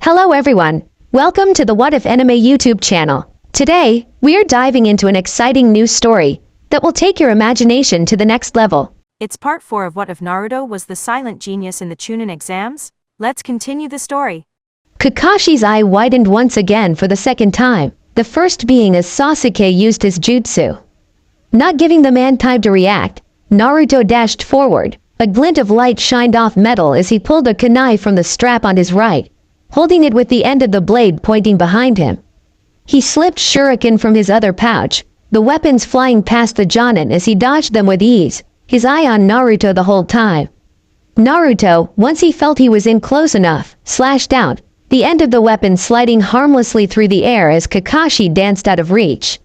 Hello everyone, welcome to the What If Anime YouTube channel. Today, we are diving into an exciting new story that will take your imagination to the next level. It's part 4 of What If Naruto was the silent genius in the Chunin exams? Let's continue the story. Kakashi's eye widened once again for the second time, the first being as Sasuke used his jutsu. Not giving the man time to react, Naruto dashed forward. A glint of light shined off metal as he pulled a kunai from the strap on his right, holding it with the end of the blade pointing behind him. He slipped shuriken from his other pouch, the weapons flying past the Chunin as he dodged them with ease, his eye on Naruto the whole time. Naruto, once he felt he was in close enough, slashed out, the end of the weapon sliding harmlessly through the air as Kakashi danced out of reach.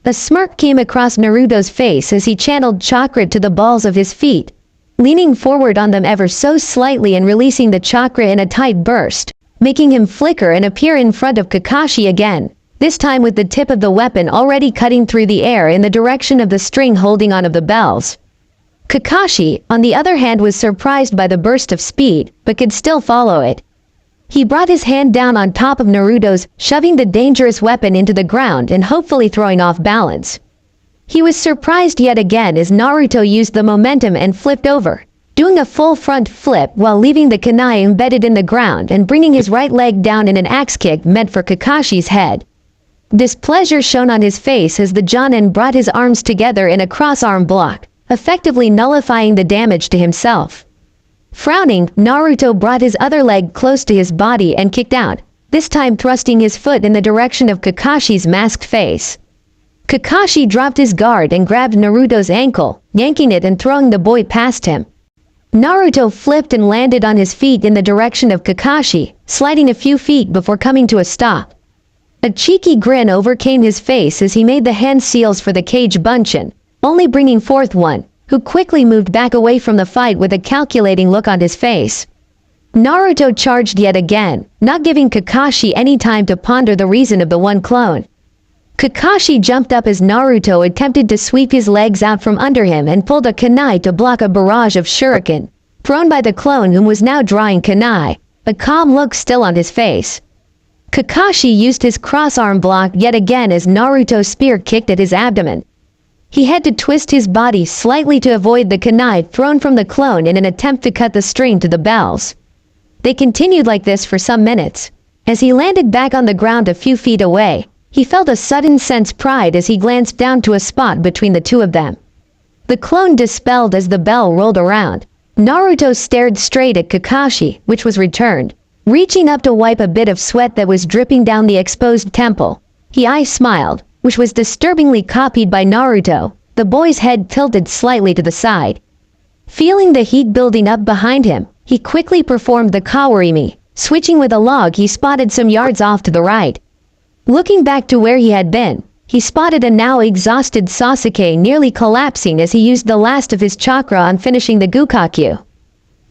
A smirk came across Naruto's face as he channeled chakra to the balls of his feet, leaning forward on them ever so slightly and releasing the chakra in a tight burst, making him flicker and appear in front of Kakashi again, this time with the tip of the weapon already cutting through the air in the direction of the string holding on of the bells. Kakashi, on the other hand, was surprised by the burst of speed, but could still follow it. He brought his hand down on top of Naruto's, shoving the dangerous weapon into the ground and hopefully throwing off balance. He was surprised yet again as Naruto used the momentum and flipped over, doing a full front flip while leaving the kunai embedded in the ground and bringing his right leg down in an axe kick meant for Kakashi's head. Displeasure shone on his face as the Chunin brought his arms together in a cross-arm block, effectively nullifying the damage to himself. Frowning, Naruto brought his other leg close to his body and kicked out, this time thrusting his foot in the direction of Kakashi's masked face. Kakashi dropped his guard and grabbed Naruto's ankle, yanking it and throwing the boy past him. Naruto flipped and landed on his feet in the direction of Kakashi, sliding a few feet before coming to a stop. A cheeky grin overcame his face as he made the hand seals for the cage bunchin, only bringing forth one, who quickly moved back away from the fight with a calculating look on his face. Naruto charged yet again, not giving Kakashi any time to ponder the reason of the one clone. Kakashi jumped up as Naruto attempted to sweep his legs out from under him and pulled a kunai to block a barrage of shuriken, thrown by the clone whom was now drawing kunai, a calm look still on his face. Kakashi used his cross-arm block yet again as Naruto's spear kicked at his abdomen. He had to twist his body slightly to avoid the kunai thrown from the clone in an attempt to cut the string to the bells. They continued like this for some minutes. As he landed back on the ground a few feet away, he felt a sudden sense of pride as he glanced down to a spot between the two of them. The clone dispelled as the bell rolled around. Naruto stared straight at Kakashi, which was returned. Reaching up to wipe a bit of sweat that was dripping down the exposed temple, he smiled, which was disturbingly copied by Naruto, the boy's head tilted slightly to the side. Feeling the heat building up behind him, he quickly performed the Kawarimi, switching with a log he spotted some yards off to the right. Looking back to where he had been, he spotted a now exhausted Sasuke nearly collapsing as he used the last of his chakra on finishing the Gukakyu.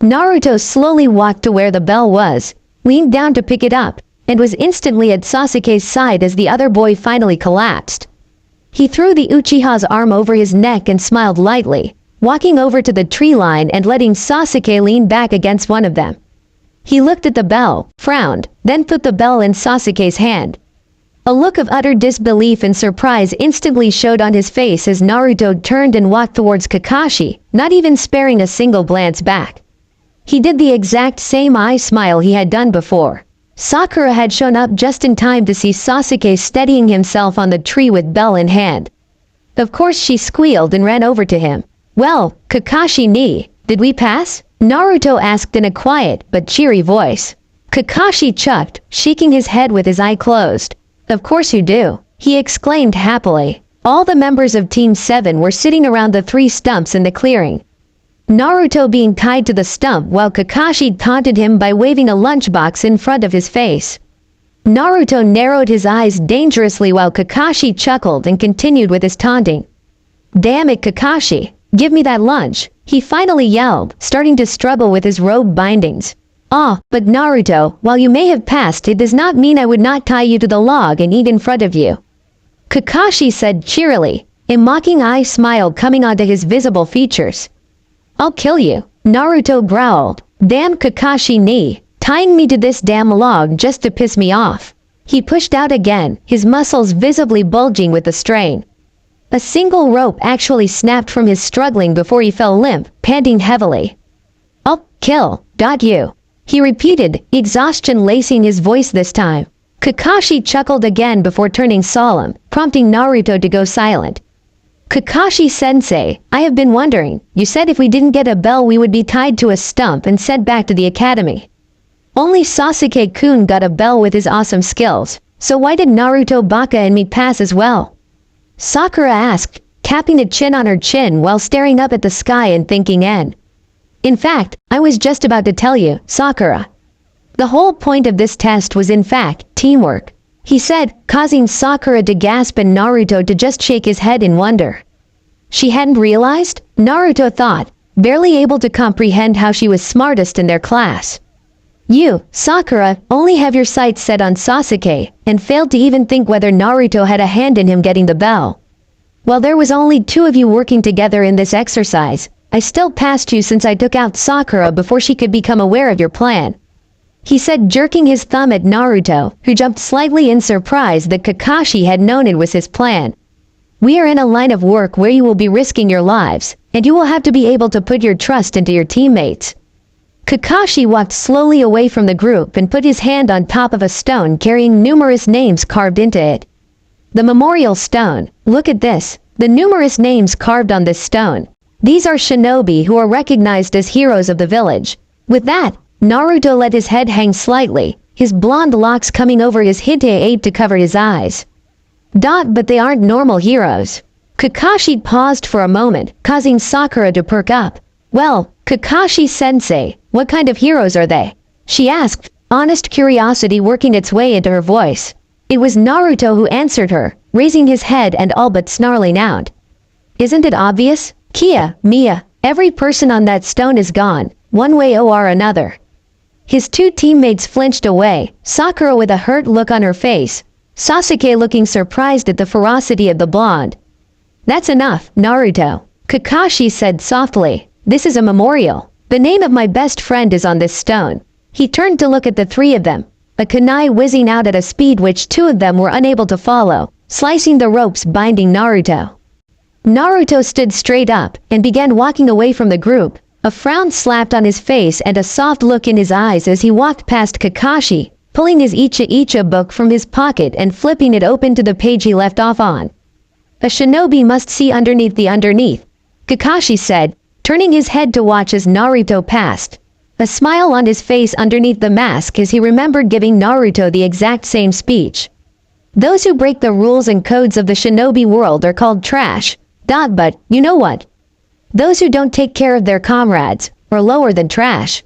Naruto slowly walked to where the bell was, leaned down to pick it up, and was instantly at Sasuke's side as the other boy finally collapsed. He threw the Uchiha's arm over his neck and smiled lightly, walking over to the tree line and letting Sasuke lean back against one of them. He looked at the bell, frowned, then put the bell in Sasuke's hand. A look of utter disbelief and surprise instantly showed on his face as Naruto turned and walked towards Kakashi, not even sparing a single glance back. He did the exact same eye smile he had done before. Sakura had shown up just in time to see Sasuke steadying himself on the tree with bell in hand. Of course she squealed and ran over to him. "Well, Kakashi ni, did we pass?" Naruto asked in a quiet but cheery voice. Kakashi chucked, shaking his head with his eye closed. "Of course you do," he exclaimed happily. All the members of Team 7 were sitting around the 3 stumps in the clearing. Naruto being tied to the stump while Kakashi taunted him by waving a lunchbox in front of his face. Naruto narrowed his eyes dangerously while Kakashi chuckled and continued with his taunting. "Damn it, Kakashi, give me that lunch," he finally yelled, starting to struggle with his robe bindings. "Ah, but Naruto, while you may have passed, it does not mean I would not tie you to the log and eat in front of you," Kakashi said cheerily, a mocking smile coming onto his visible features. "I'll kill you," Naruto growled. "Damn Kakashi ni, tying me to this damn log just to piss me off. He pushed out again, his muscles visibly bulging with the strain. A single rope actually snapped from his struggling before he fell limp, panting heavily. "I'll kill, you," he repeated, exhaustion lacing his voice this time. Kakashi chuckled again before turning solemn, prompting Naruto to go silent. "Kakashi-sensei, I have been wondering, you said if we didn't get a bell we would be tied to a stump and sent back to the academy. Only Sasuke-kun got a bell with his awesome skills, so why did Naruto Baka and me pass as well?" Sakura asked, capping a chin on her chin while staring up at the sky and thinking In fact, I was just about to tell you, Sakura. The whole point of this test was in fact, teamwork, he said, causing Sakura to gasp and Naruto to just shake his head in wonder. She hadn't realized? Naruto thought, barely able to comprehend how she was smartest in their class. You, Sakura, only have your sights set on Sasuke, and failed to even think whether Naruto had a hand in him getting the bell. While there was only 2 of you working together in this exercise, I still passed you since I took out Sakura before she could become aware of your plan. He said, jerking his thumb at Naruto, who jumped slightly in surprise that Kakashi had known it was his plan. We are in a line of work where you will be risking your lives, and you will have to be able to put your trust into your teammates. Kakashi walked slowly away from the group and put his hand on top of a stone carrying numerous names carved into it. The memorial stone. Look at this. The numerous names carved on this stone. These are shinobi who are recognized as heroes of the village. With that, Naruto let his head hang slightly, his blonde locks coming over his hinte to cover his eyes. But they aren't normal heroes. Kakashi paused for a moment, causing Sakura to perk up. Well, Kakashi-sensei, what kind of heroes are they? She asked, honest curiosity working its way into her voice. It was Naruto who answered her, raising his head and all but snarling out. Isn't it obvious? Kia, Mia, every person on that stone is gone, one way or another. His 2 teammates flinched away, Sakura with a hurt look on her face, Sasuke looking surprised at the ferocity of the blonde. That's enough, Naruto. Kakashi said softly, this is a memorial. The name of my best friend is on this stone. He turned to look at the 3 of them, a kunai whizzing out at a speed which 2 of them were unable to follow, slicing the ropes binding Naruto. Naruto stood straight up and began walking away from the group, a frown slapped on his face and a soft look in his eyes as he walked past Kakashi, pulling his Icha book from his pocket and flipping it open to the page he left off on. A shinobi must see underneath the underneath, Kakashi said, turning his head to watch as Naruto passed. A smile on his face underneath the mask as he remembered giving Naruto the exact same speech. Those who break the rules and codes of the shinobi world are called trash. But, you know what? Those who don't take care of their comrades are lower than trash.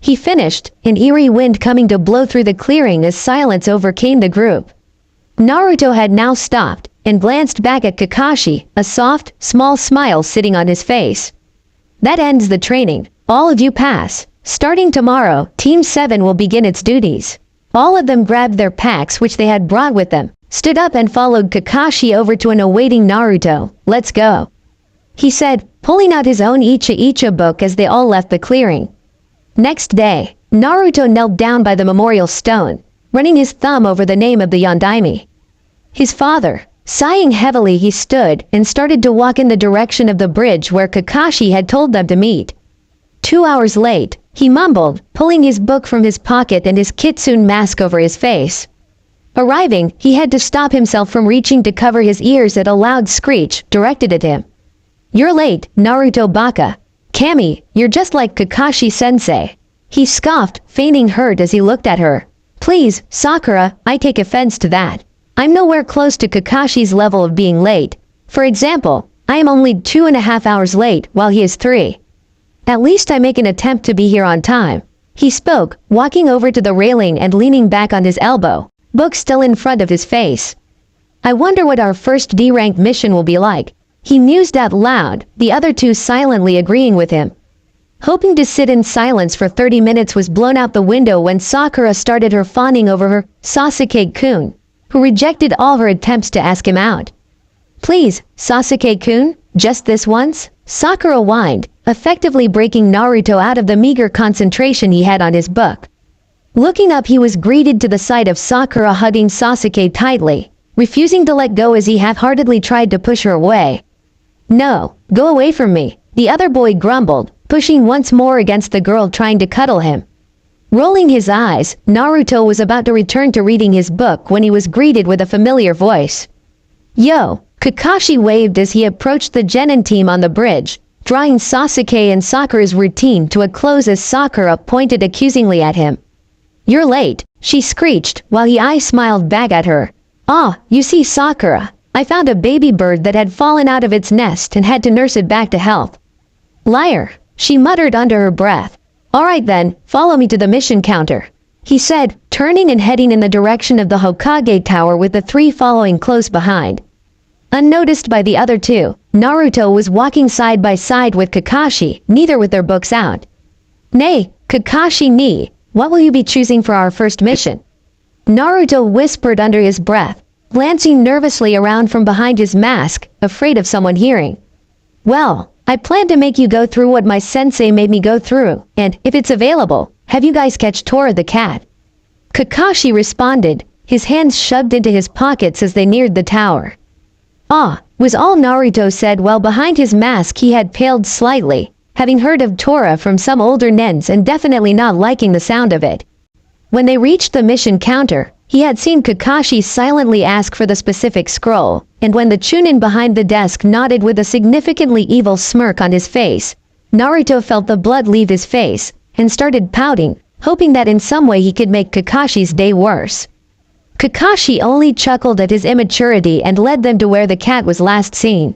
He finished, an eerie wind coming to blow through the clearing as silence overcame the group. Naruto had now stopped and glanced back at Kakashi, a soft, small smile sitting on his face. That ends the training. All of you pass. Starting tomorrow, Team 7 will begin its duties. All of them grabbed their packs which they had brought with them, stood up and followed Kakashi over to an awaiting Naruto. Let's go, he said, pulling out his own Icha book as they all left the clearing. Next day, Naruto knelt down by the memorial stone, running his thumb over the name of the Yondaime. His father. Sighing heavily, he stood and started to walk in the direction of the bridge where Kakashi had told them to meet. 2 hours late, he mumbled, pulling his book from his pocket and his kitsune mask over his face. Arriving, he had to stop himself from reaching to cover his ears at a loud screech directed at him. You're late, Naruto Baka. Kami, you're just like Kakashi-sensei. He scoffed, feigning hurt as he looked at her. Please, Sakura, I take offense to that. I'm nowhere close to Kakashi's level of being late. For example, I am only 2.5 hours late while he is 3. At least I make an attempt to be here on time. He spoke, walking over to the railing and leaning back on his elbow, book still in front of his face. I wonder what our first D-rank mission will be like. He mused out loud, the other 2 silently agreeing with him. Hoping to sit in silence for 30 minutes was blown out the window when Sakura started her fawning over her Sasuke-kun, who rejected all her attempts to ask him out. Please, Sasuke-kun, just this once? Sakura whined, effectively breaking Naruto out of the meager concentration he had on his book. Looking up, he was greeted to the sight of Sakura hugging Sasuke tightly, refusing to let go as he half-heartedly tried to push her away. "No, go away from me," the other boy grumbled, pushing once more against the girl trying to cuddle him. Rolling his eyes, Naruto was about to return to reading his book when he was greeted with a familiar voice. "Yo!" Kakashi waved as he approached the Genin team on the bridge, drawing Sasuke and Sakura's routine to a close as Sakura pointed accusingly at him. "You're late," she screeched, while he smiled back at her. "Ah, you see, Sakura, I found a baby bird that had fallen out of its nest and had to nurse it back to health." "Liar," she muttered under her breath. "All right then, follow me to the mission counter," he said, turning and heading in the direction of the Hokage Tower with the three following close behind. Unnoticed by the other two, Naruto was walking side by side with Kakashi, neither with their books out. "Nay, Kakashi ni, what will you be choosing for our first mission?" Naruto whispered under his breath, glancing nervously around from behind his mask, afraid of someone hearing. "Well, I plan to make you go through what my sensei made me go through, and, if it's available, have you guys catch Tora the cat." Kakashi responded, his hands shoved into his pockets as they neared the tower. "Ah," was all Naruto said while behind his mask he had paled slightly, having heard of Tora from some older nens and definitely not liking the sound of it. When they reached the mission counter, he had seen Kakashi silently ask for the specific scroll, and when the Chunin behind the desk nodded with a significantly evil smirk on his face, Naruto felt the blood leave his face, and started pouting, hoping that in some way he could make Kakashi's day worse. Kakashi only chuckled at his immaturity and led them to where the cat was last seen.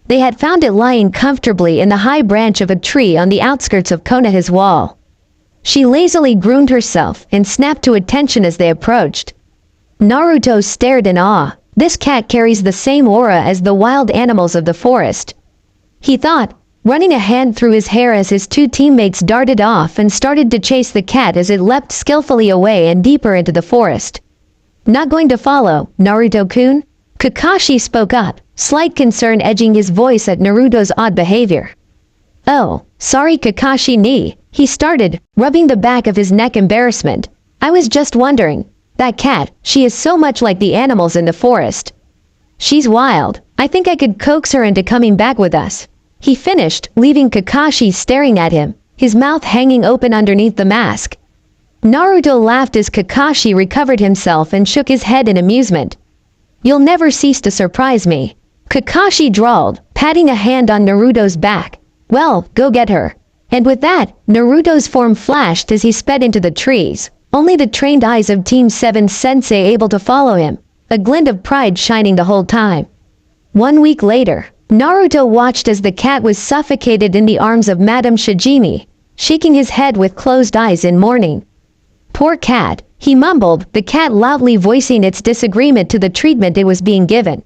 They had found it lying comfortably in the high branch of a tree on the outskirts of Konoha's wall. She lazily groomed herself and snapped to attention as they approached. Naruto stared in awe. This cat carries the same aura as the wild animals of the forest, he thought, running a hand through his hair as his two teammates darted off and started to chase the cat as it leapt skillfully away and deeper into the forest. "Not going to follow, Naruto-kun?" Kakashi spoke up, slight concern edging his voice at Naruto's odd behavior. "Oh, sorry Kakashi ni," he started, rubbing the back of his neck embarrassment. "I was just wondering, that cat, she is so much like the animals in the forest. She's wild. I think I could coax her into coming back with us," he finished, leaving Kakashi staring at him, his mouth hanging open underneath the mask. Naruto laughed as Kakashi recovered himself and shook his head in amusement. "You'll never cease to surprise me," Kakashi drawled, patting a hand on Naruto's back. "Well, go get her." And with that, Naruto's form flashed as he sped into the trees, only the trained eyes of Team 7's sensei able to follow him, a glint of pride shining the whole time. 1 week later, Naruto watched as the cat was suffocated in the arms of Madame Shijimi, shaking his head with closed eyes in mourning. "Poor cat," he mumbled, the cat loudly voicing its disagreement to the treatment it was being given.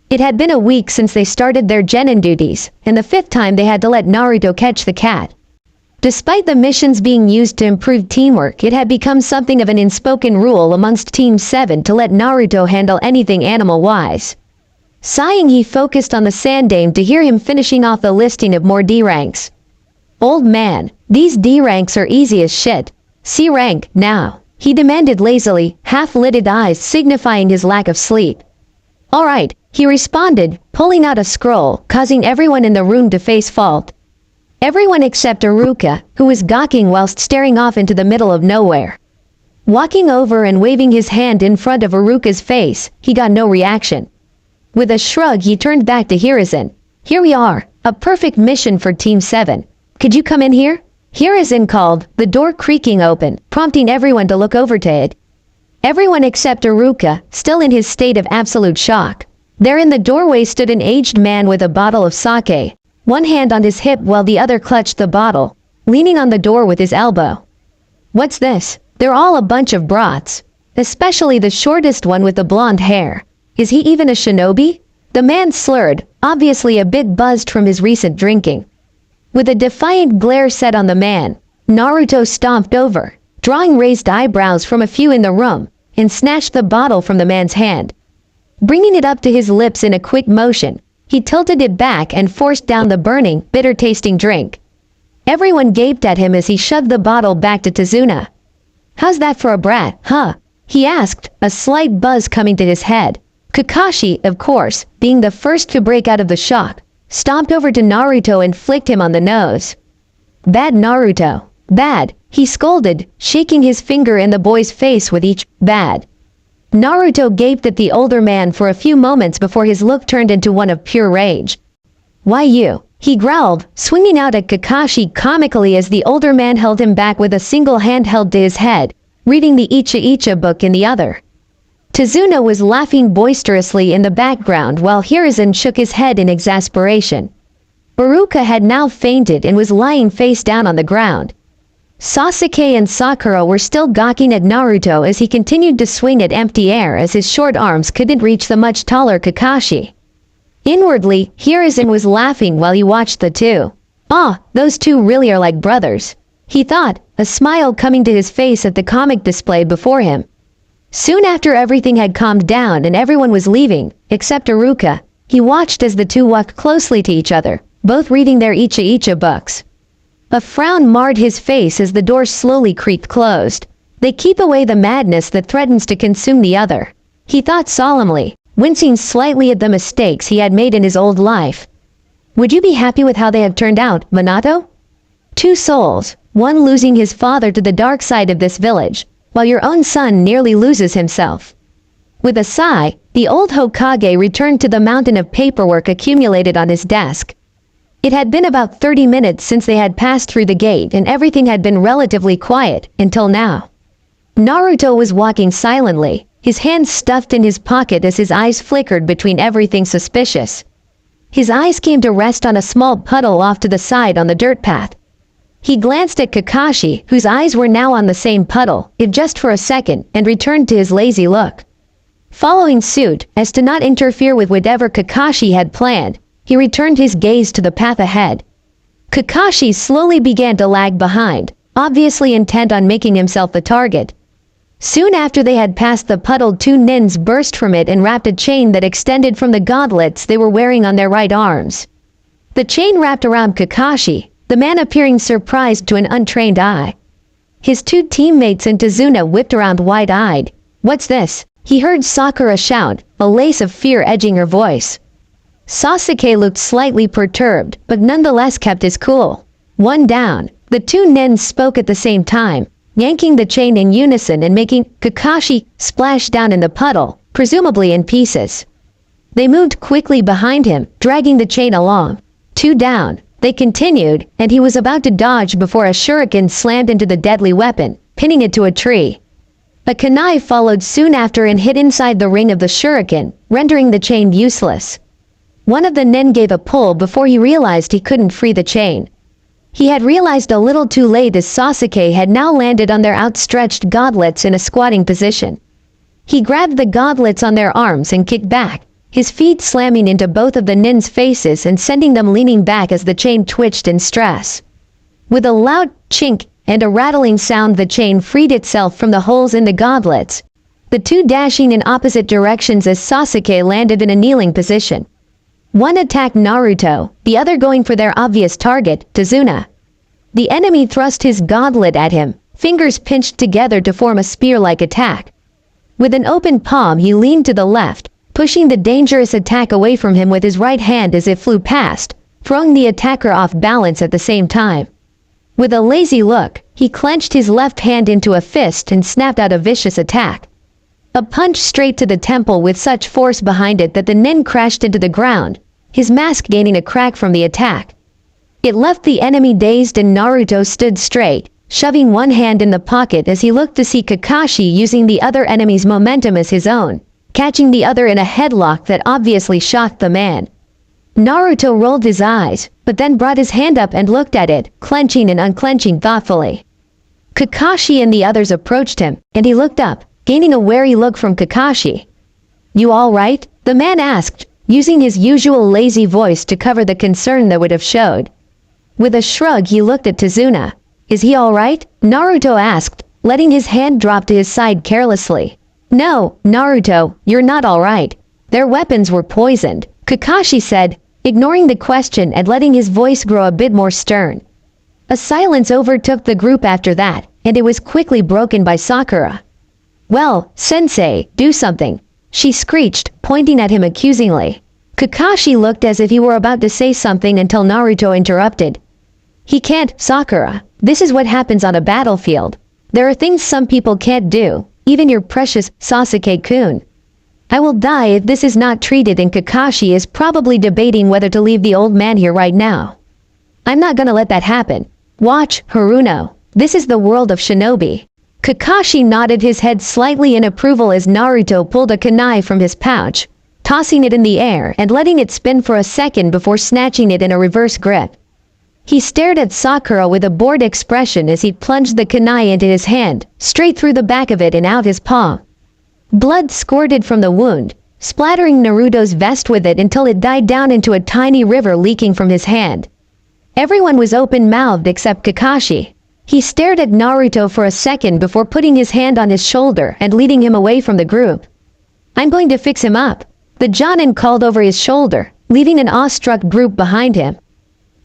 It had been a week since they started their genin duties, and the 5th time they had to let Naruto catch the cat. Despite the missions being used to improve teamwork, it had become something of an unspoken rule amongst Team 7 to let Naruto handle anything animal-wise. Sighing, he focused on the Sandaime to hear him finishing off the listing of more D ranks. "Old man, these D ranks are easy as shit. C rank, now," he demanded lazily, half-lidded eyes signifying his lack of sleep. "All right," he responded, pulling out a scroll, causing everyone in the room to face fault. Everyone except Iruka, who was gawking whilst staring off into the middle of nowhere. Walking over and waving his hand in front of Iruka's face, he got no reaction. With a shrug, he turned back to Hiruzen. "Here we are, a perfect mission for Team 7. Could you come in here?" Hiruzen called, the door creaking open, prompting everyone to look over to it. Everyone except Iruka, still in his state of absolute shock. There in the doorway stood an aged man with a bottle of sake, one hand on his hip while the other clutched the bottle, leaning on the door with his elbow. "What's this? They're all a bunch of brats. Especially the shortest one with the blonde hair. Is he even a shinobi?" The man slurred, obviously a bit buzzed from his recent drinking. With a defiant glare set on the man, Naruto stomped over, drawing raised eyebrows from a few in the room, and snatched the bottle from the man's hand. Bringing it up to his lips in a quick motion, he tilted it back and forced down the burning, bitter-tasting drink. Everyone gaped at him as he shoved the bottle back to Tazuna. How's that for a brat, huh? He asked, a slight buzz coming to his head. Kakashi, of course, being the first to break out of the shock, stomped over to Naruto and flicked him on the nose. Bad Naruto. Bad, he scolded, shaking his finger in the boy's face with each bad. Naruto gaped at the older man for a few moments before his look turned into one of pure rage. Why you? He growled, swinging out at Kakashi comically as the older man held him back with a single hand held to his head, reading the Icha Icha book in the other. Tazuna was laughing boisterously in the background while Hiruzen shook his head in exasperation. Iruka had now fainted and was lying face down on the ground. Sasuke and Sakura were still gawking at Naruto as he continued to swing at empty air as his short arms couldn't reach the much taller Kakashi. Inwardly, Hiruzen was laughing while he watched the two. Ah, those two really are like brothers, he thought, a smile coming to his face at the comic display before him. Soon after everything had calmed down and everyone was leaving, except Iruka, he watched as the two walked closely to each other, both reading their Icha Icha books. A frown marred his face as the door slowly creaked closed. They keep away the madness that threatens to consume the other, he thought solemnly, wincing slightly at the mistakes he had made in his old life. Would you be happy with how they have turned out, Minato? Two souls, one losing his father to the dark side of this village, while your own son nearly loses himself. With a sigh, the old Hokage returned to the mountain of paperwork accumulated on his desk. It had been about 30 minutes since they had passed through the gate and everything had been relatively quiet, until now. Naruto was walking silently, his hands stuffed in his pocket as his eyes flickered between everything suspicious. His eyes came to rest on a small puddle off to the side on the dirt path. He glanced at Kakashi, whose eyes were now on the same puddle, if just for a second, and returned to his lazy look. Following suit, as to not interfere with whatever Kakashi had planned, he returned his gaze to the path ahead. Kakashi slowly began to lag behind, obviously intent on making himself the target. Soon after they had passed the puddle, two nins burst from it and wrapped a chain that extended from the gauntlets they were wearing on their right arms. The chain wrapped around Kakashi, the man appearing surprised to an untrained eye. His two teammates and Tazuna whipped around wide-eyed. What's this? He heard Sakura shout, a lace of fear edging her voice. Sasuke looked slightly perturbed, but nonetheless kept his cool. One down, the two nins spoke at the same time, yanking the chain in unison and making Kakashi splash down in the puddle, presumably in pieces. They moved quickly behind him, dragging the chain along. Two down, they continued, and he was about to dodge before a shuriken slammed into the deadly weapon, pinning it to a tree. A kunai followed soon after and hit inside the ring of the shuriken, rendering the chain useless. One of the nin gave a pull before he realized he couldn't free the chain. He had realized a little too late as Sasuke had now landed on their outstretched gauntlets in a squatting position. He grabbed the gauntlets on their arms and kicked back, his feet slamming into both of the nins' faces and sending them leaning back as the chain twitched in stress. With a loud chink and a rattling sound, the chain freed itself from the holes in the gauntlets, the two dashing in opposite directions as Sasuke landed in a kneeling position. One attacked Naruto, the other going for their obvious target, Tazuna. The enemy thrust his gauntlet at him, fingers pinched together to form a spear-like attack. With an open palm he leaned to the left, pushing the dangerous attack away from him with his right hand as it flew past, throwing the attacker off balance at the same time. With a lazy look, he clenched his left hand into a fist and snapped out a vicious attack. A punch straight to the temple with such force behind it that the nin crashed into the ground, his mask gaining a crack from the attack. It left the enemy dazed and Naruto stood straight, shoving one hand in the pocket as he looked to see Kakashi using the other enemy's momentum as his own, catching the other in a headlock that obviously shocked the man. Naruto rolled his eyes, but then brought his hand up and looked at it, clenching and unclenching thoughtfully. Kakashi and the others approached him, and he looked up, gaining a wary look from Kakashi. "You all right?" the man asked, using his usual lazy voice to cover the concern that would have showed. With a shrug he looked at Tazuna. "Is he all right?" Naruto asked, letting his hand drop to his side carelessly. "No, Naruto, you're not all right. Their weapons were poisoned," Kakashi said, ignoring the question and letting his voice grow a bit more stern. A silence overtook the group after that, and it was quickly broken by Sakura. "Well, sensei, do something," she screeched, pointing at him accusingly. Kakashi looked as if he were about to say something until Naruto interrupted. "He can't, Sakura. This is what happens on a battlefield. There are things some people can't do, even your precious Sasuke-kun. I will die if this is not treated, and Kakashi is probably debating whether to leave the old man here right now. I'm not gonna let that happen. Watch, Haruno. This is the world of shinobi." Kakashi nodded his head slightly in approval as Naruto pulled a kunai from his pouch, tossing it in the air and letting it spin for a second before snatching it in a reverse grip. He stared at Sakura with a bored expression as he plunged the kunai into his hand, straight through the back of it and out his palm. Blood squirted from the wound, splattering Naruto's vest with it until it died down into a tiny river leaking from his hand. Everyone was open-mouthed except Kakashi. He stared at Naruto for a second before putting his hand on his shoulder and leading him away from the group. "I'm going to fix him up," the Jonin called over his shoulder, leaving an awestruck group behind him.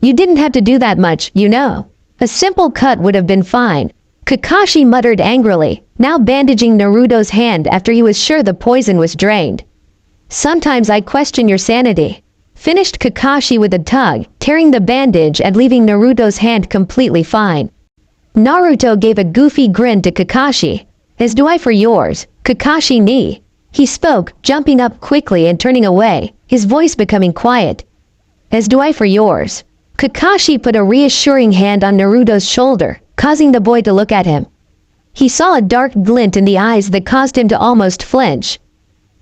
"You didn't have to do that much, you know. A simple cut would have been fine," Kakashi muttered angrily, now bandaging Naruto's hand after he was sure the poison was drained. "Sometimes I question your sanity," finished Kakashi with a tug, tearing the bandage and leaving Naruto's hand completely fine. Naruto gave a goofy grin to Kakashi. "As do I for yours, Kakashi ni," he spoke, jumping up quickly and turning away, his voice becoming quiet. "As do I for yours." Kakashi put a reassuring hand on Naruto's shoulder, causing the boy to look at him. He saw a dark glint in the eyes that caused him to almost flinch.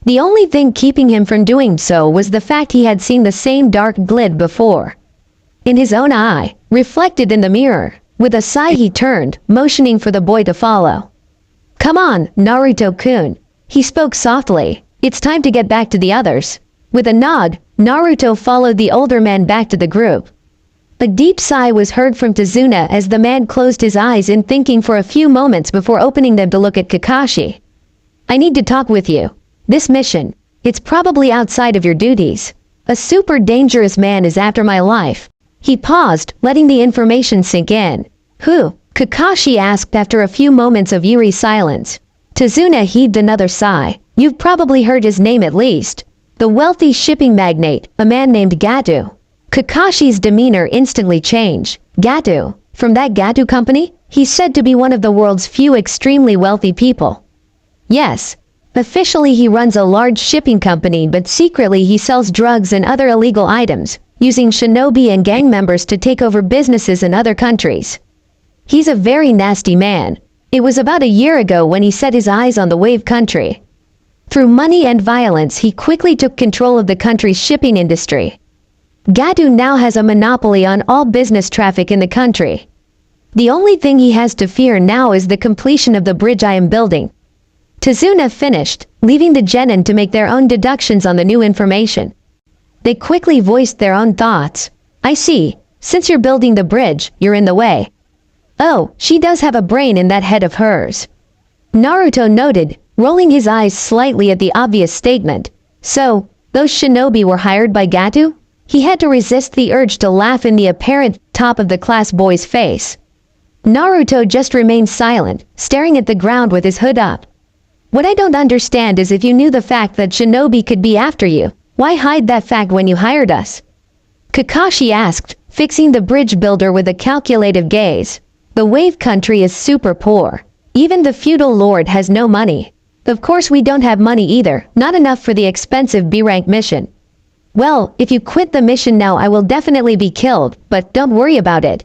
The only thing keeping him from doing so was the fact he had seen the same dark glint before. In his own eye, reflected in the mirror. With a sigh he turned, motioning for the boy to follow. "Come on, Naruto-kun," he spoke softly. "It's time to get back to the others." With a nod, Naruto followed the older man back to the group. A deep sigh was heard from Tazuna as the man closed his eyes in thinking for a few moments before opening them to look at Kakashi. "I need to talk with you. This mission, it's probably outside of your duties. A super dangerous man is after my life." He paused, letting the information sink in. "Who?" Kakashi asked after a few moments of eerie silence. Tazuna heaved another sigh. "You've probably heard his name at least. The wealthy shipping magnate, a man named Gato." Kakashi's demeanor instantly changed. "Gato? From that Gato company? He's said to be one of the world's few extremely wealthy people." "Yes. Officially he runs a large shipping company, but secretly he sells drugs and other illegal items, using shinobi and gang members to take over businesses in other countries. He's a very nasty man. It was about a year ago when he set his eyes on the Wave country. Through money and violence he quickly took control of the country's shipping industry. Gato now has a monopoly on all business traffic in the country. The only thing he has to fear now is the completion of the bridge I am building." Tazuna finished, leaving the genin to make their own deductions on the new information. They quickly voiced their own thoughts. "I see. Since you're building the bridge, you're in the way." "Oh, she does have a brain in that head of hers," Naruto noted, rolling his eyes slightly at the obvious statement. "So, those shinobi were hired by Gato?" He had to resist the urge to laugh in the apparent top-of-the-class boy's face. Naruto just remained silent, staring at the ground with his hood up. "What I don't understand is if you knew the fact that shinobi could be after you, why hide that fact when you hired us?" Kakashi asked, fixing the bridge builder with a calculative gaze. "The Wave country is super poor. Even the feudal lord has no money. Of course we don't have money either, not enough for the expensive B-rank mission. Well, if you quit the mission now I will definitely be killed, but don't worry about it.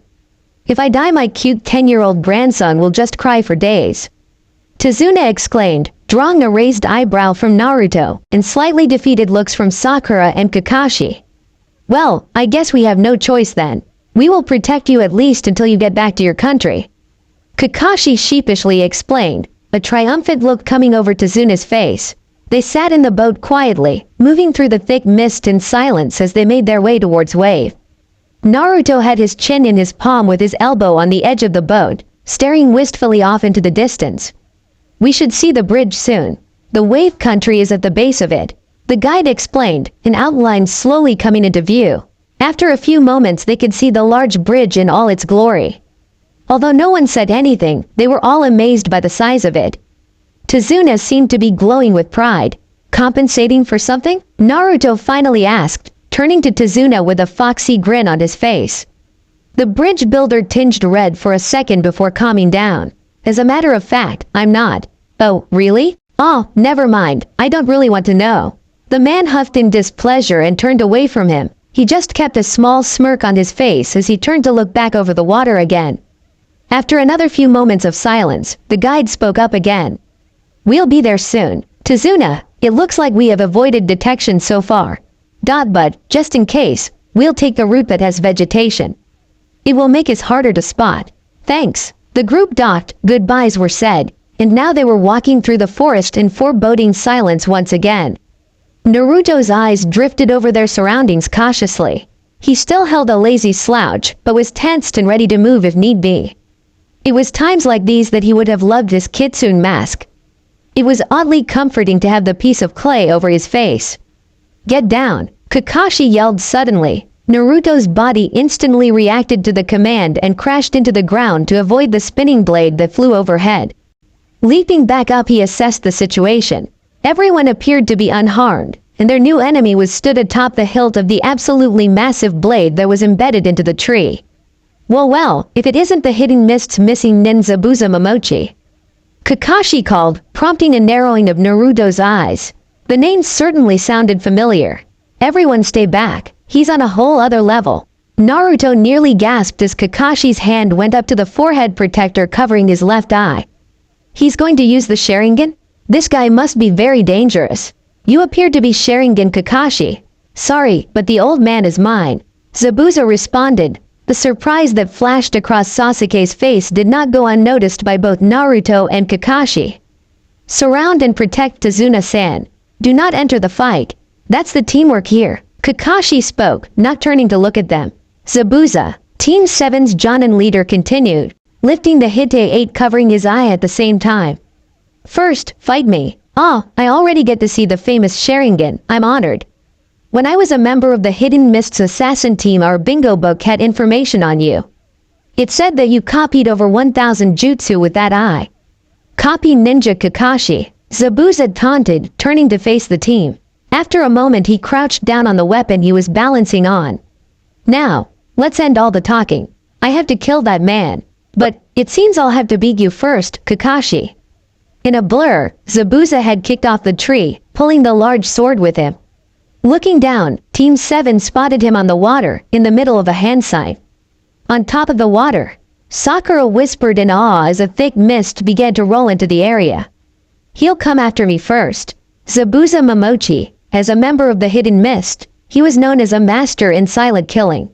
If I die my cute 10-year-old grandson will just cry for days." Tazuna exclaimed, drawing a raised eyebrow from Naruto, and slightly defeated looks from Sakura and Kakashi. "Well, I guess we have no choice then. We will protect you at least until you get back to your country," Kakashi sheepishly explained, a triumphant look coming over Tazuna's face. They sat in the boat quietly, moving through the thick mist in silence as they made their way towards Wave. Naruto had his chin in his palm with his elbow on the edge of the boat, staring wistfully off into the distance. "We should see the bridge soon. The Wave country is at the base of it," the guide explained, an outline slowly coming into view. After a few moments they could see the large bridge in all its glory. Although no one said anything, they were all amazed by the size of it. Tazuna seemed to be glowing with pride. Compensating for something? Naruto finally asked, turning to Tazuna with a foxy grin on his face. The bridge builder tinged red for a second before calming down. As a matter of fact, I'm not. Oh, really? Oh, never mind, I don't really want to know. The man huffed in displeasure and turned away from him. He just kept a small smirk on his face as he turned to look back over the water again. After another few moments of silence, the guide spoke up again. We'll be there soon. Tazuna, it looks like we have avoided detection so far. But, just in case, we'll take the route that has vegetation. It will make us harder to spot. Thanks. The group docked, goodbyes were said, and now they were walking through the forest in foreboding silence once again. Naruto's eyes drifted over their surroundings cautiously. He still held a lazy slouch, but was tensed and ready to move if need be. It was times like these that he would have loved his kitsune mask. It was oddly comforting to have the piece of clay over his face. Get down, Kakashi yelled suddenly. Naruto's body instantly reacted to the command and crashed into the ground to avoid the spinning blade that flew overhead. Leaping back up, he assessed the situation. Everyone appeared to be unharmed, and their new enemy was stood atop the hilt of the absolutely massive blade that was embedded into the tree. Well, if it isn't the hidden mist's missing nin Zabuza Momochi. Kakashi called, prompting a narrowing of Naruto's eyes. The name certainly sounded familiar. Everyone stay back, he's on a whole other level. Naruto nearly gasped as Kakashi's hand went up to the forehead protector covering his left eye. He's going to use the Sharingan? This guy must be very dangerous. You appear to be Sharingan Kakashi. Sorry, but the old man is mine. Zabuza responded. The surprise that flashed across Sasuke's face did not go unnoticed by both Naruto and Kakashi. Surround and protect Tazuna-san. Do not enter the fight. That's the teamwork here. Kakashi spoke, not turning to look at them. Zabuza, Team 7's Jonin leader continued, lifting the Hite 8 covering his eye at the same time. First, fight me. I already get to see the famous Sharingan. I'm honored. When I was a member of the Hidden Mists assassin team, our bingo book had information on you. It said that you copied over 1,000 jutsu with that eye. Copy ninja Kakashi, Zabuza taunted, turning to face the team. After a moment he crouched down on the weapon he was balancing on. Now, let's end all the talking. I have to kill that man. But, it seems I'll have to beat you first, Kakashi. In a blur, Zabuza had kicked off the tree, pulling the large sword with him. Looking down, Team 7 spotted him on the water, in the middle of a hand sign. On top of the water, Sakura whispered in awe as a thick mist began to roll into the area. He'll come after me first. Zabuza Momochi, as a member of the Hidden Mist, he was known as a master in silent killing.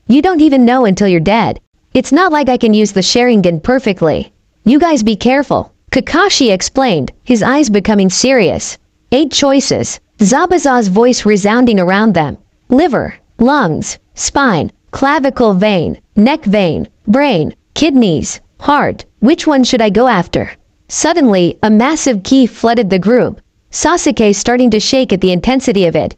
You don't even know until you're dead. It's not like I can use the Sharingan perfectly. You guys be careful, Kakashi explained, his eyes becoming serious. 8 choices. Zabuza's voice resounding around them. Liver, lungs, spine, clavicle vein, neck vein, brain, kidneys, heart. Which one should I go after? Suddenly, a massive ki flooded the group. Sasuke starting to shake at the intensity of it.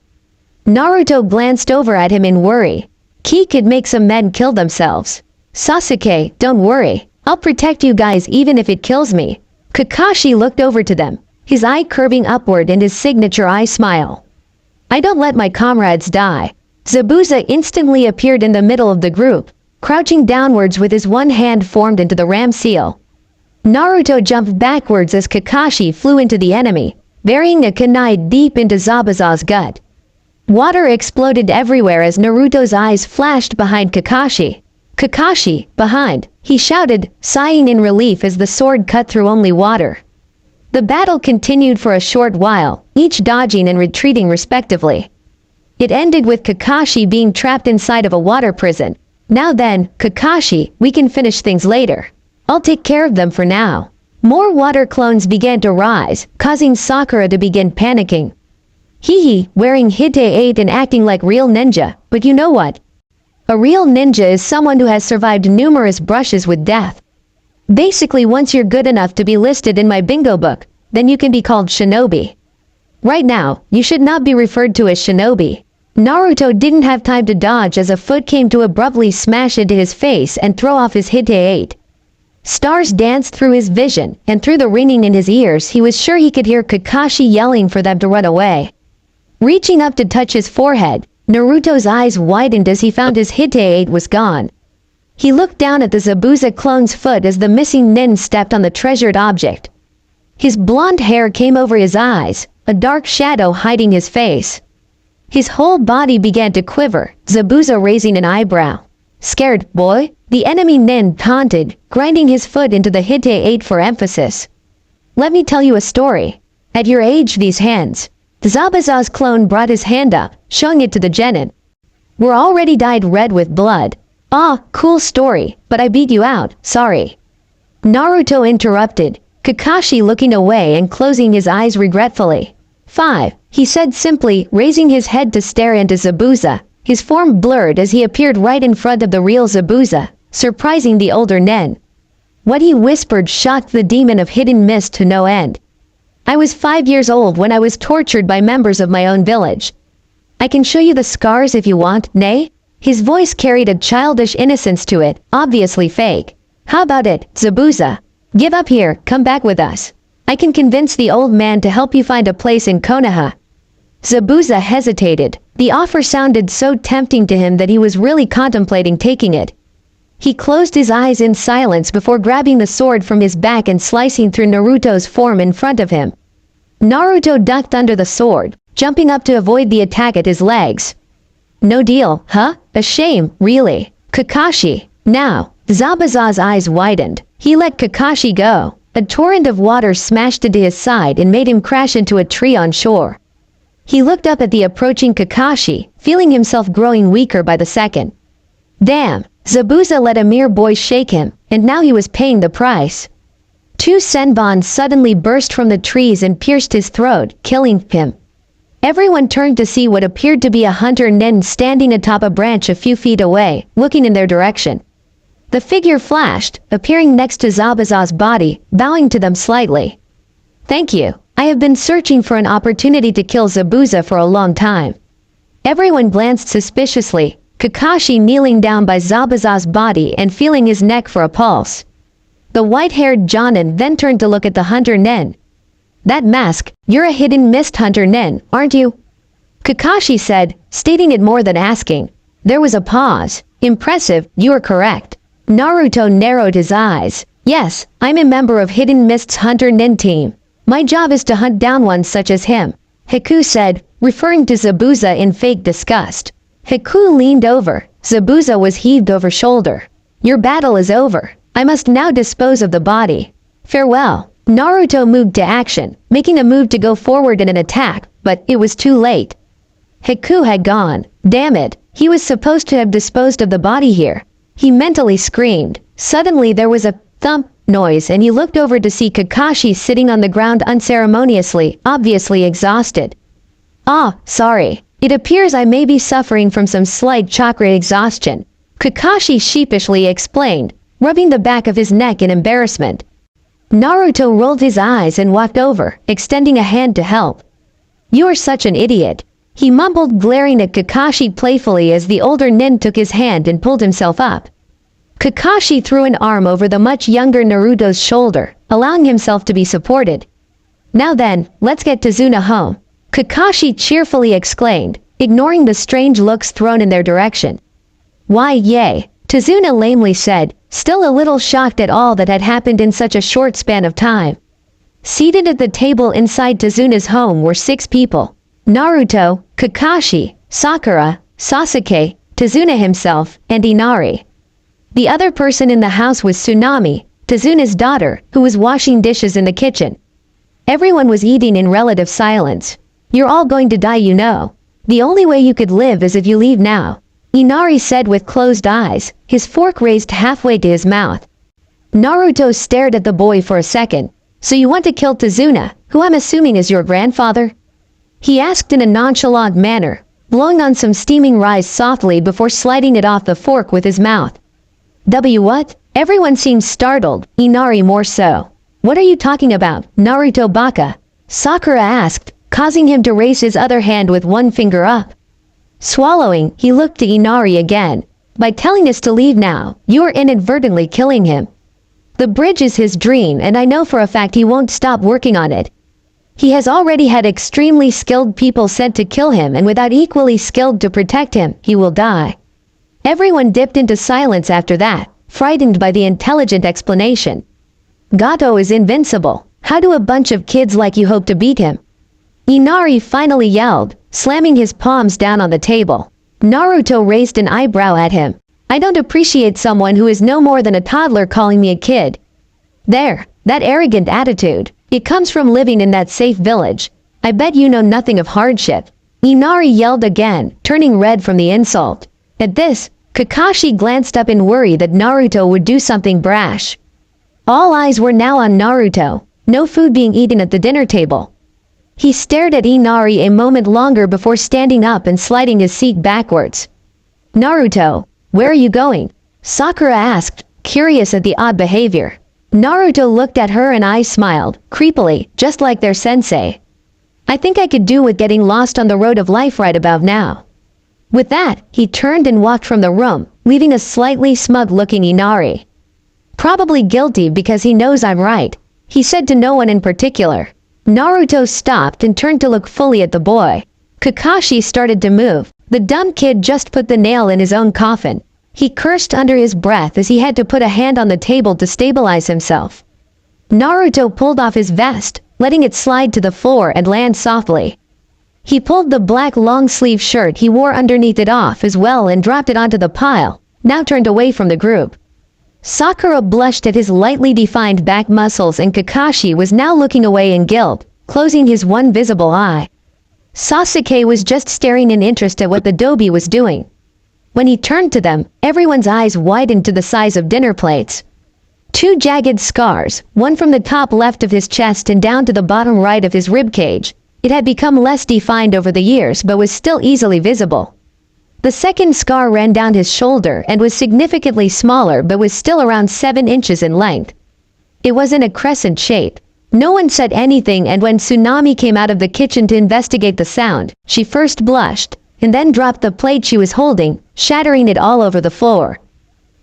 Naruto glanced over at him in worry. Ki could make some men kill themselves. Sasuke, don't worry. I'll protect you guys even if it kills me. Kakashi looked over to them, his eye curving upward in his signature eye smile. I don't let my comrades die. Zabuza instantly appeared in the middle of the group, crouching downwards with his one hand formed into the ram seal. Naruto jumped backwards as Kakashi flew into the enemy, burying a kunai deep into Zabuza's gut. Water exploded everywhere as Naruto's eyes flashed behind Kakashi. Kakashi, behind, he shouted, sighing in relief as the sword cut through only water. The battle continued for a short while, each dodging and retreating respectively. It ended with Kakashi being trapped inside of a water prison. Now then, Kakashi, we can finish things later. I'll take care of them for now. More water clones began to rise, causing Sakura to begin panicking. Hee, wearing Hite 8 and acting like real ninja, but you know what? A real ninja is someone who has survived numerous brushes with death. Basically, once you're good enough to be listed in my bingo book, then you can be called shinobi. Right now, you should not be referred to as shinobi. Naruto didn't have time to dodge as a foot came to abruptly smash into his face and throw off his Hite 8. Stars danced through his vision, and through the ringing in his ears he was sure he could hear Kakashi yelling for them to run away. Reaching up to touch his forehead, Naruto's eyes widened as he found his Hite-8 was gone. He looked down at the Zabuza clone's foot as the missing nin stepped on the treasured object. His blonde hair came over his eyes, a dark shadow hiding his face. His whole body began to quiver, Zabuza raising an eyebrow. "Scared, boy?" The enemy nin taunted, grinding his foot into the Hite-8 for emphasis. "Let me tell you a story. At your age, these hands." Zabuza's clone brought his hand up, showing it to the genin. "Were already dyed red with blood. Ah, cool story, but I beat you out, sorry." Naruto interrupted, Kakashi looking away and closing his eyes regretfully. "5," he said simply, raising his head to stare into Zabuza. His form blurred as he appeared right in front of the real Zabuza, surprising the older nin. What he whispered shocked the demon of hidden mist to no end. "I was 5 years old when I was tortured by members of my own village. I can show you the scars if you want, nay?" His voice carried a childish innocence to it, obviously fake. "How about it, Zabuza? Give up here, come back with us. I can convince the old man to help you find a place in Konoha." Zabuza hesitated. The offer sounded so tempting to him that he was really contemplating taking it. He closed his eyes in silence before grabbing the sword from his back and slicing through Naruto's form in front of him. Naruto ducked under the sword, jumping up to avoid the attack at his legs. "No deal, huh? A shame, really. Kakashi." Now, Zabuza's eyes widened. He let Kakashi go. A torrent of water smashed into his side and made him crash into a tree on shore. He looked up at the approaching Kakashi, feeling himself growing weaker by the second. Damn, Zabuza let a mere boy shake him, and now he was paying the price. 2 senbons suddenly burst from the trees and pierced his throat, killing him. Everyone turned to see what appeared to be a hunter nin standing atop a branch a few feet away, looking in their direction. The figure flashed, appearing next to Zabuza's body, bowing to them slightly. "Thank you. I have been searching for an opportunity to kill Zabuza for a long time." Everyone glanced suspiciously, Kakashi kneeling down by Zabuza's body and feeling his neck for a pulse. The white-haired Jonin then turned to look at the hunter nin. "That mask, you're a hidden mist hunter nin, aren't you?" Kakashi said, stating it more than asking. There was a pause. "Impressive, you are correct." Naruto narrowed his eyes. "Yes, I'm a member of Hidden Mist's hunter nin team. My job is to hunt down one such as him," Hiku said, referring to Zabuza in fake disgust. Hiku leaned over. Zabuza was heaved over shoulder. "Your battle is over. I must now dispose of the body. Farewell." Naruto moved to action, making a move to go forward in an attack, but it was too late. Hiku had gone. Damn it, he was supposed to have disposed of the body here. He mentally screamed. Suddenly there was a thump noise and he looked over to see Kakashi sitting on the ground unceremoniously, obviously exhausted. "Ah, sorry. It appears I may be suffering from some slight chakra exhaustion," Kakashi sheepishly explained, rubbing the back of his neck in embarrassment. Naruto rolled his eyes and walked over, extending a hand to help. "You are such an idiot," he mumbled, glaring at Kakashi playfully as the older nin took his hand and pulled himself up. Kakashi threw an arm over the much younger Naruto's shoulder, allowing himself to be supported. "Now then, let's get Tazuna home," Kakashi cheerfully exclaimed, ignoring the strange looks thrown in their direction. "Why, yay," Tazuna lamely said, still a little shocked at all that had happened in such a short span of time. Seated at the table inside Tazuna's home were 6 people. Naruto, Kakashi, Sakura, Sasuke, Tazuna himself, and Inari. The other person in the house was Tsunami, Tazuna's daughter, who was washing dishes in the kitchen. Everyone was eating in relative silence. "You're all going to die, you know. The only way you could live is if you leave now," Inari said with closed eyes, his fork raised halfway to his mouth. Naruto stared at the boy for a second. "So you want to kill Tazuna, who I'm assuming is your grandfather?" he asked in a nonchalant manner, blowing on some steaming rice softly before sliding it off the fork with his mouth. What? Everyone seemed startled, Inari more so. "What are you talking about, Naruto Baka?" Sakura asked, causing him to raise his other hand with one finger up. Swallowing, he looked to Inari again. "By telling us to leave now, you are inadvertently killing him." The bridge is his dream and I know for a fact he won't stop working on it. He has already had extremely skilled people sent to kill him, and without equally skilled to protect him, he will die. Everyone dipped into silence after that, frightened by the intelligent explanation. Gato is invincible. How do a bunch of kids like you hope to beat him? Inari finally yelled, slamming his palms down on the table. Naruto raised an eyebrow at him. I don't appreciate someone who is no more than a toddler calling me a kid. There, that arrogant attitude. It comes from living in that safe village. I bet you know nothing of hardship. Inari yelled again, turning red from the insult. At this, Kakashi glanced up in worry that Naruto would do something brash. All eyes were now on Naruto, no food being eaten at the dinner table. He stared at Inari a moment longer before standing up and sliding his seat backwards. Naruto, where are you going? Sakura asked, curious at the odd behavior. Naruto looked at her and eyes smiled, creepily, just like their sensei. I think I could do with getting lost on the road of life right about now. With that, he turned and walked from the room, leaving a slightly smug-looking Inari. Probably guilty because he knows I'm right, he said to no one in particular. Naruto stopped and turned to look fully at the boy. Kakashi started to move. The dumb kid just put the nail in his own coffin. He cursed under his breath as he had to put a hand on the table to stabilize himself. Naruto pulled off his vest, letting it slide to the floor and land softly. He pulled the black long-sleeve shirt he wore underneath it off as well and dropped it onto the pile, now turned away from the group. Sakura blushed at his lightly defined back muscles and Kakashi was now looking away in guilt, closing his one visible eye. Sasuke was just staring in interest at what the Dobi was doing. When he turned to them, everyone's eyes widened to the size of dinner plates. Two jagged scars, one from the top left of his chest and down to the bottom right of his ribcage. It had become less defined over the years but was still easily visible. The second scar ran down his shoulder and was significantly smaller but was still around 7 inches in length. It was in a crescent shape. No one said anything, and when Tsunami came out of the kitchen to investigate the sound, she first blushed, and then dropped the plate she was holding, shattering it all over the floor.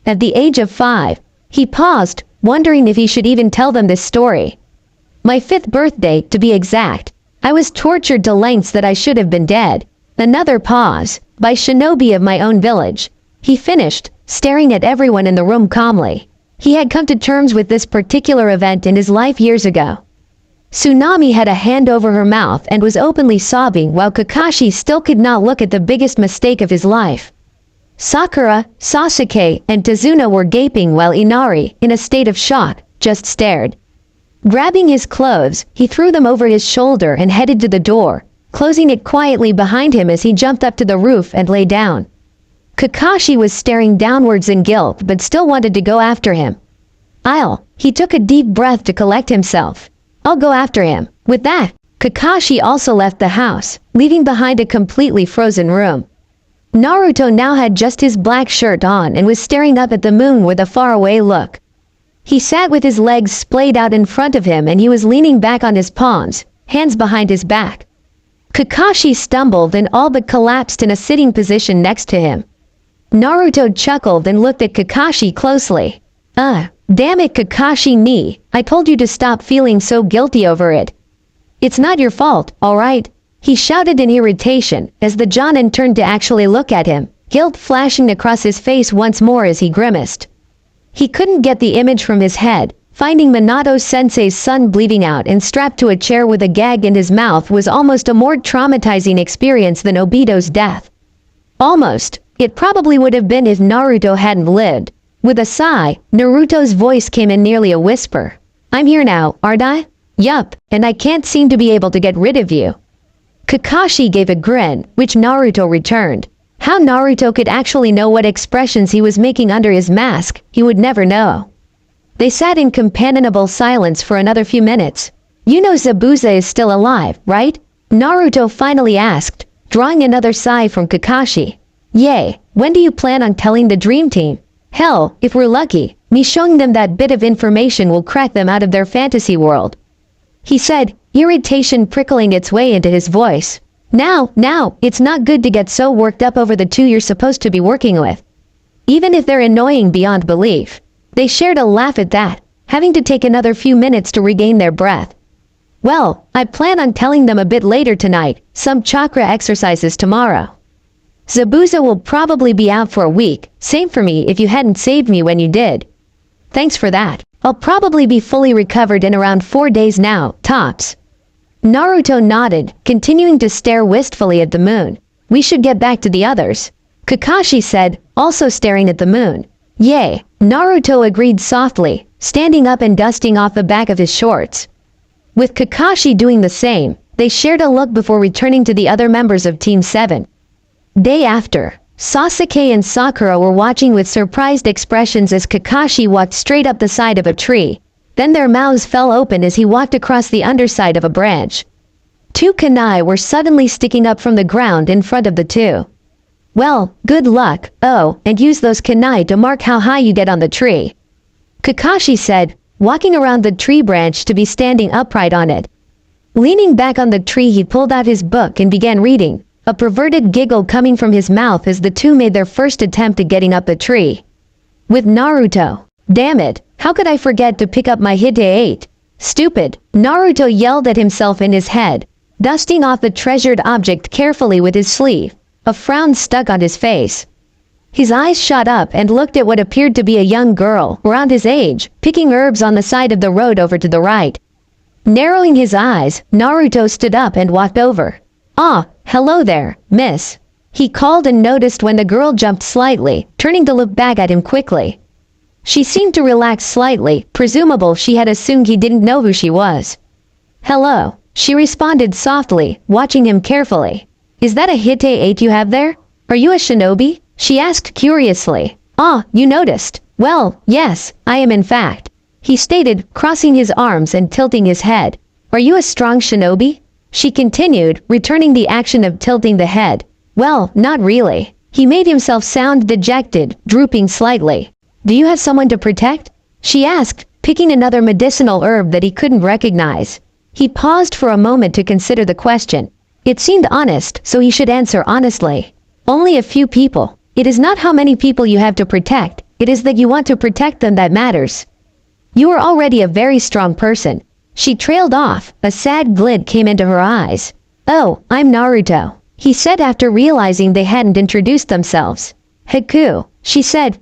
At the age of 5, he paused, wondering if he should even tell them this story. My 5th birthday, to be exact. I was tortured to lengths that I should have been dead. Another pause, by shinobi of my own village. He finished, staring at everyone in the room calmly. He had come to terms with this particular event in his life years ago. Tsunami had a hand over her mouth and was openly sobbing while Kakashi still could not look at the biggest mistake of his life. Sakura, Sasuke, and Tazuna were gaping while Inari, in a state of shock, just stared. Grabbing his clothes, he threw them over his shoulder and headed to the door, closing it quietly behind him as he jumped up to the roof and lay down. Kakashi was staring downwards in guilt but still wanted to go after him. He took a deep breath to collect himself. I'll go after him. With that, Kakashi also left the house, leaving behind a completely frozen room. Naruto now had just his black shirt on and was staring up at the moon with a faraway look. He sat with his legs splayed out in front of him and he was leaning back on his palms, hands behind his back. Kakashi stumbled and all but collapsed in a sitting position next to him. Naruto chuckled and looked at Kakashi closely. Damn it, Kakashi ni, I told you to stop feeling so guilty over it. It's not your fault, alright? He shouted in irritation as the Jonin turned to actually look at him, guilt flashing across his face once more as he grimaced. He couldn't get the image from his head. Finding Minato-sensei's son bleeding out and strapped to a chair with a gag in his mouth was almost a more traumatizing experience than Obito's death. Almost. It probably would have been if Naruto hadn't lived. With a sigh, Naruto's voice came in nearly a whisper. I'm here now, aren't I? Yup, and I can't seem to be able to get rid of you. Kakashi gave a grin, which Naruto returned. How Naruto could actually know what expressions he was making under his mask, he would never know. They sat in companionable silence for another few minutes. You know Zabuza is still alive, right? Naruto finally asked, drawing another sigh from Kakashi. Yay, when do you plan on telling the Dream Team? Hell, if we're lucky, me showing them that bit of information will crack them out of their fantasy world. He said, irritation prickling its way into his voice. Now, it's not good to get so worked up over the two you're supposed to be working with. Even if they're annoying beyond belief. They shared a laugh at that. having to take another few minutes to regain their breath. Well, I plan on telling them a bit later tonight, some chakra exercises tomorrow. Zabuza will probably be out for a week, same for me if you hadn't saved me when you did. Thanks for that. I'll probably be fully recovered in around 4 days now, tops. Naruto nodded, continuing to stare wistfully at the moon. We should get back to the others. Kakashi said, also staring at the moon. Yay, Naruto agreed softly, standing up and dusting off the back of his shorts. With Kakashi doing the same, they shared a look before returning to the other members of Team 7. Day after, Sasuke and Sakura were watching with surprised expressions as Kakashi walked straight up the side of a tree. Then their mouths fell open as he walked across the underside of a branch. 2 kunai were suddenly sticking up from the ground in front of the two. Well, good luck, oh, and use those kunai to mark how high you get on the tree. Kakashi said, walking around the tree branch to be standing upright on it. Leaning back on the tree, he pulled out his book and began reading, a perverted giggle coming from his mouth as the two made their first attempt at getting up the tree. With Naruto. Damn it, how could I forget to pick up my Hite 8? Stupid, Naruto yelled at himself in his head, dusting off the treasured object carefully with his sleeve. A frown stuck on his face. His eyes shot up and looked at what appeared to be a young girl, around his age, picking herbs on the side of the road over to the right. Narrowing his eyes, Naruto stood up and walked over. Ah, hello there, miss. He called and noticed when the girl jumped slightly, turning to look back at him quickly. She seemed to relax slightly, presumable she had assumed he didn't know who she was. Hello, she responded softly, watching him carefully. Is that a Hite 8 you have there? Are you a shinobi? She asked curiously. Ah, you noticed. Well, yes, I am in fact. He stated, crossing his arms and tilting his head. Are you a strong shinobi? She continued, returning the action of tilting the head. Well, not really. He made himself sound dejected, drooping slightly. Do you have someone to protect? She asked, picking another medicinal herb that he couldn't recognize. He paused for a moment to consider the question. It seemed honest, so he should answer honestly. Only a few people. It is not how many people you have to protect, it is that you want to protect them that matters. You are already a very strong person. She trailed off, a sad glint came into her eyes. Oh, I'm Naruto, he said after realizing they hadn't introduced themselves. Haku, she said,